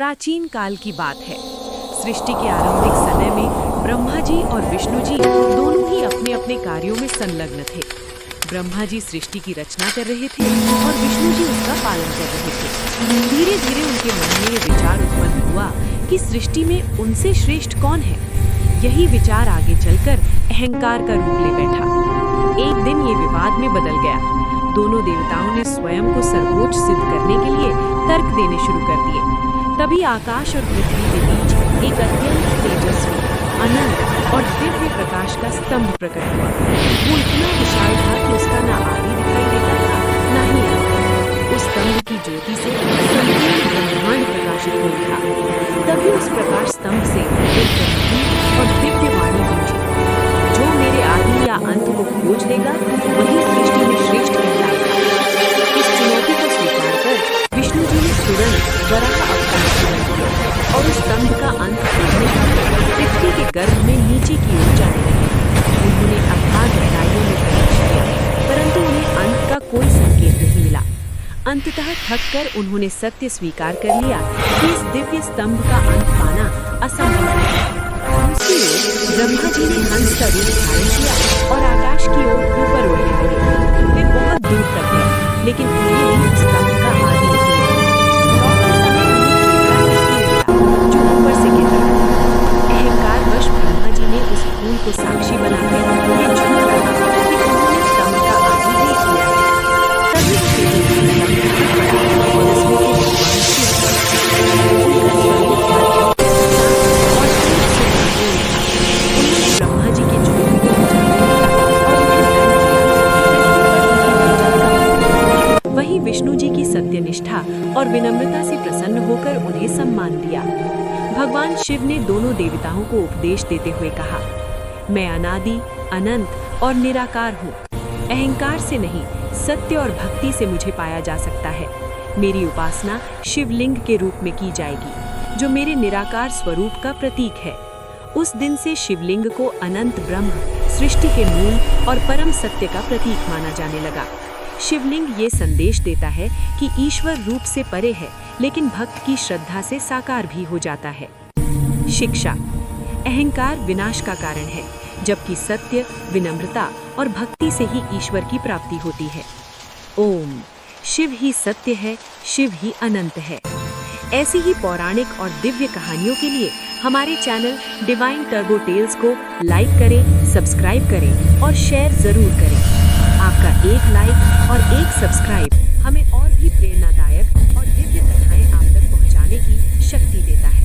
प्राचीन काल की बात है। सृष्टि के आरंभिक समय में ब्रह्मा जी और विष्णु जी दोनों ही अपने अपने कार्यों में संलग्न थे। ब्रह्मा जी सृष्टि की रचना कर रहे थे और विष्णु जी उसका पालन कर रहे थे। धीरे धीरे उनके मन में ये विचार उत्पन्न हुआ कि सृष्टि में उनसे श्रेष्ठ कौन है। यही विचार आगे चलकर अहंकार का रूप ले बैठा। एक दिन ये विवाद में बदल गया। दोनों देवताओं ने स्वयं को सर्वोच्च सिद्ध करने के लिए तर्क देने शुरू कर दिए। तभी आकाश और पृथ्वी के बीच एक अत्यंत तेजस्वी, अनंत और दिव्य प्रकाश का स्तंभ प्रकट हुआ। वो इतना विशाल था कि उसका न आदि दिखाई देता था, न ही अंत। उस स्तंभ की ज्योति से संपूर्ण ब्रह्मांड प्रकाशित हो उठा। तभी उस प्रकाश स्तंभ से एक गंभीर और दिव्य वाणी गूंजी, जो मेरे आदि या अंत को खोज लेगा वही सृष्टि में श्रेष्ठ कहलाएगा। इस चुनौती को स्वीकार कर विष्णु जी ने तुरंत वराह अवतार धारण किया और उस स्तंभ का अंत खोजने पर पृथ्वी के गर्भ में नीचे की ओर जाने लगे। उन्होंने अथाह गहराइयों में प्रवेश किया, परंतु उन्हें अंत का कोई संकेत नहीं मिला। अंततः थककर उन्होंने सत्य स्वीकार कर लिया कि इस दिव्य स्तंभ का अंत पाना असंभव है। दूसरी ओर ब्रह्मा जी ने हंस का रूप धारण किया और आकाश की ओर ऊपर उड़ने लगे। वे बहुत दूर तक गए, लेकिन उन्हें भी स्तंभ का आदि नहीं मिला। जो ऊपर से गिर रहा था। अहंकारवश ब्रह्मा जी ने उस फूल को साक्षी बनाकर ये झूठ कहा कि उन्होंने स्तंभ का आदि देख लिया है। तभी ब्रह्मा जी के झूठ को वहीं विष्णु जी की सत्यनिष्ठा और विनम्रता से प्रसन्न होकर उन्हें सम्मान दिया। भगवान शिव ने दोनों देवताओं को उपदेश देते हुए कहा, मैं अनादि, अनंत और निराकार हूँ। अहंकार से नहीं, सत्य और भक्ति से मुझे पाया जा सकता है। मेरी उपासना शिवलिंग के रूप में की जाएगी, जो मेरे निराकार स्वरूप का प्रतीक है। उस दिन से शिवलिंग को अनंत ब्रह्म, सृष्टि के मूल और परम सत्य का प्रतीक माना जाने लगा। शिवलिंग ये संदेश देता है कि ईश्वर रूप से परे है, लेकिन भक्त की श्रद्धा से साकार भी हो जाता है। शिक्षा: अहंकार विनाश का कारण है, जबकि सत्य, विनम्रता और भक्ति से ही ईश्वर की प्राप्ति होती है। ओम। शिव ही सत्य है, शिव ही अनंत है। ऐसी ही पौराणिक और दिव्य कहानियों के लिए हमारे चैनल डिवाइन टर्बो टेल्स को लाइक करें, सब्सक्राइब करें और शेयर जरूर करें। आपका एक लाइक और एक सब्सक्राइब हमें और भी प्रेरणादायक और दिव्य कथाएं आप तक पहुंचाने की शक्ति देता है।